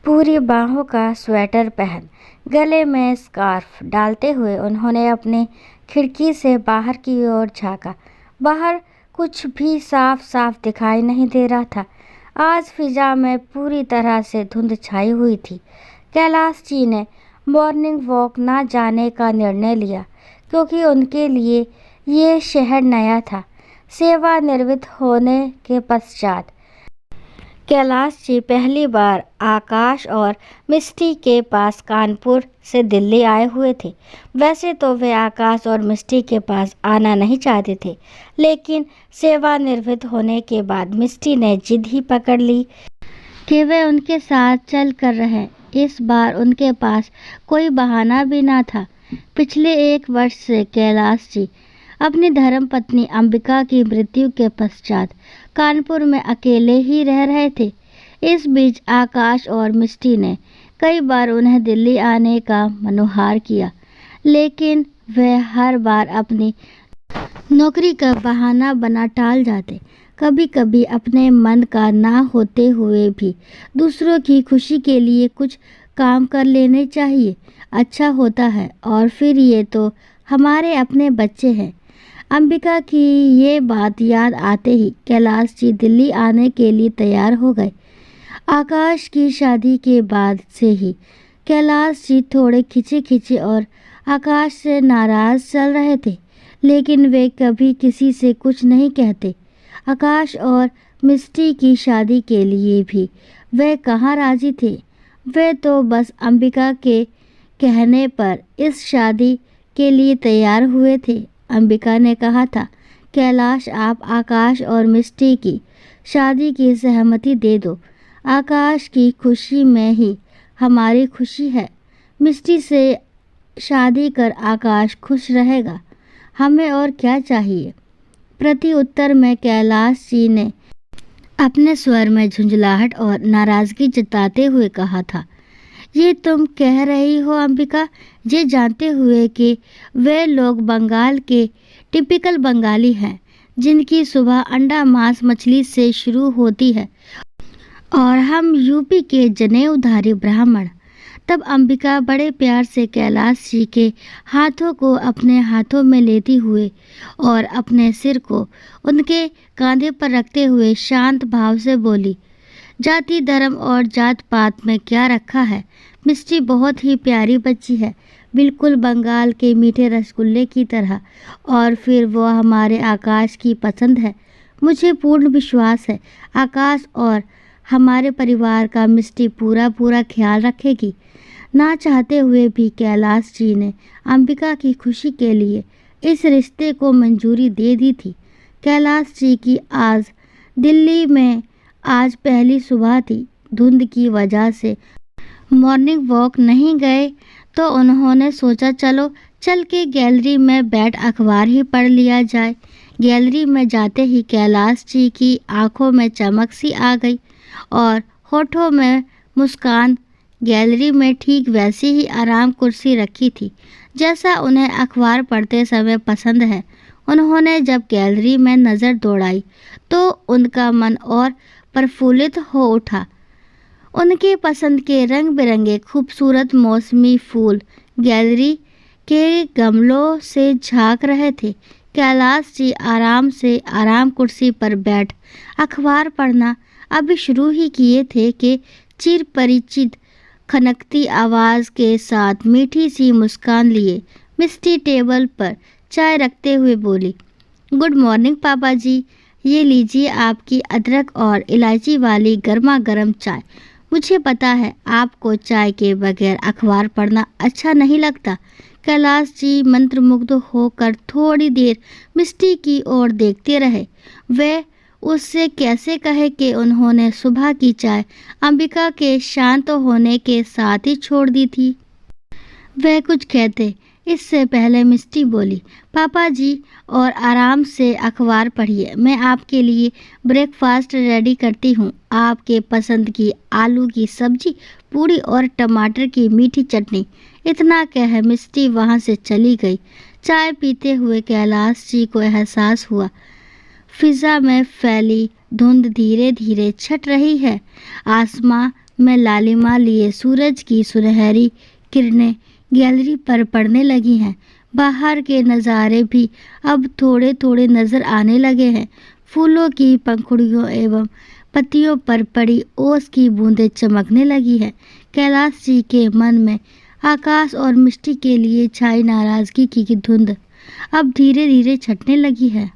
पूरी बाहों का स्वेटर पहन, गले में स्कार्फ डालते हुए उन्होंने अपनी खिड़की से बाहर की ओर झाँका। बाहर कुछ भी साफ साफ दिखाई नहीं दे रहा था। आज फिजा में पूरी तरह से धुंध छाई हुई थी। कैलाश जी ने मॉर्निंग वॉक ना जाने का निर्णय लिया क्योंकि उनके लिए ये शहर नया था। सेवानिवृत्त होने के पश्चात कैलाश जी पहली बार आकाश और मिष्टी के पास कानपुर से दिल्ली आए हुए थे। वैसे तो वे आकाश और मिष्टी के पास आना नहीं चाहते थे, लेकिन सेवानिवृत्त होने के बाद मिष्टी ने जिद ही पकड़ ली कि वे उनके साथ चल कर रहें। इस बार उनके पास कोई बहाना भी ना था। पिछले 1 वर्ष से कैलाश जी अपनी धर्मपत्नी अंबिका की मृत्यु के पश्चात कानपुर में अकेले ही रह रहे थे। इस बीच आकाश और मिष्टी ने कई बार उन्हें दिल्ली आने का मनोहार किया, लेकिन वे हर बार अपनी नौकरी का बहाना बना टाल जाते। कभी कभी अपने मन का ना होते हुए भी दूसरों की खुशी के लिए कुछ काम कर लेने चाहिए, अच्छा होता है। और फिर ये तो हमारे अपने बच्चे हैं। अंबिका की ये बात याद आते ही कैलाश जी दिल्ली आने के लिए तैयार हो गए। आकाश की शादी के बाद से ही कैलाश जी थोड़े खिंचे खिंचे और आकाश से नाराज चल रहे थे, लेकिन वे कभी किसी से कुछ नहीं कहते। आकाश और मिष्टी की शादी के लिए भी वे कहाँ राजी थे। वे तो बस अंबिका के कहने पर इस शादी के लिए तैयार हुए थे। अंबिका ने कहा था, कैलाश आप आकाश और मिष्टी की शादी की सहमति दे दो। आकाश की खुशी में ही हमारी खुशी है। मिष्टी से शादी कर आकाश खुश रहेगा, हमें और क्या चाहिए। प्रति उत्तर में कैलाश जी ने अपने स्वर में झुंझलाहट और नाराजगी जताते हुए कहा था, ये तुम कह रही हो अंबिका, ये जानते हुए कि वे लोग बंगाल के टिपिकल बंगाली हैं, जिनकी सुबह अंडा मांस मछली से शुरू होती है, और हम यूपी के जनेऊधारी ब्राह्मण। तब अंबिका बड़े प्यार से कैलाश जी के हाथों को अपने हाथों में लेती हुए और अपने सिर को उनके कंधे पर रखते हुए शांत भाव से बोली, जाति धर्म और जात पात में क्या रखा है। मिष्टी बहुत ही प्यारी बच्ची है, बिल्कुल बंगाल के मीठे रसगुल्ले की तरह, और फिर वो हमारे आकाश की पसंद है। मुझे पूर्ण विश्वास है आकाश और हमारे परिवार का मिष्टी पूरा पूरा ख्याल रखेगी। ना चाहते हुए भी कैलाश जी ने अंबिका की खुशी के लिए इस रिश्ते को मंजूरी दे दी थी। कैलाश जी की आज पहली सुबह थी। धुंध की वजह से मॉर्निंग वॉक नहीं गए तो उन्होंने सोचा चल के गैलरी में बैठ अखबार ही पढ़ लिया जाए। गैलरी में जाते ही कैलाश जी की आंखों में चमक सी आ गई और होठों में मुस्कान। गैलरी में ठीक वैसी ही आराम कुर्सी रखी थी जैसा उन्हें अखबार पढ़ते समय पसंद है। उन्होंने जब गैलरी में नज़र दौड़ाई तो उनका मन और प्रफुल्लित हो उठा। उनके पसंद के रंग बिरंगे खूबसूरत मौसमी फूल गैलरी के गमलों से झांक रहे थे। कैलाश जी आराम कुर्सी पर बैठ अखबार पढ़ना अभी शुरू ही किए थे कि चिर परिचित खनकती आवाज़ के साथ मीठी सी मुस्कान लिए मिष्टी टेबल पर चाय रखते हुए बोली, गुड मॉर्निंग पापा जी, ये लीजिए आपकी अदरक और इलायची वाली गर्मा गर्म चाय। मुझे पता है आपको चाय के बगैर अखबार पढ़ना अच्छा नहीं लगता। कैलाश जी मंत्रमुग्ध होकर थोड़ी देर मिष्टी की ओर देखते रहे। वे उससे कैसे कहे कि उन्होंने सुबह की चाय अंबिका के शांत होने के साथ ही छोड़ दी थी। वह कुछ कहते इससे पहले मिष्टी बोली, पापा जी और आराम से अखबार पढ़िए, मैं आपके लिए ब्रेकफास्ट रेडी करती हूँ। आपके पसंद की आलू की सब्जी, पूड़ी और टमाटर की मीठी चटनी। इतना कह मिष्टी वहाँ से चली गई। चाय पीते हुए कैलाश जी को एहसास हुआ फिजा में फैली धुंध धीरे धीरे छट रही है। आसमां में लालिमा लिए सूरज की सुनहरी किरणें गैलरी पर पड़ने लगी हैं। बाहर के नज़ारे भी अब थोड़े थोड़े नज़र आने लगे हैं। फूलों की पंखुड़ियों एवं पत्तियों पर पड़ी ओस की बूंदें चमकने लगी है। कैलाश जी के मन में आकाश और मिट्टी के लिए छाई नाराजगी की धुंध अब धीरे धीरे छटने लगी है।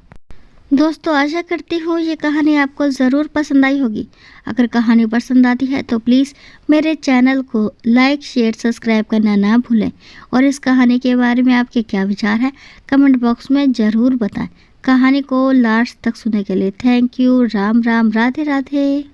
दोस्तों, आशा करती हूँ ये कहानी आपको ज़रूर पसंद आई होगी। अगर कहानी पसंद आती है तो प्लीज़ मेरे चैनल को लाइक शेयर सब्सक्राइब करना ना भूलें और इस कहानी के बारे में आपके क्या विचार हैं कमेंट बॉक्स में ज़रूर बताएं। कहानी को लास्ट तक सुनने के लिए थैंक यू। राम राम, राधे राधे।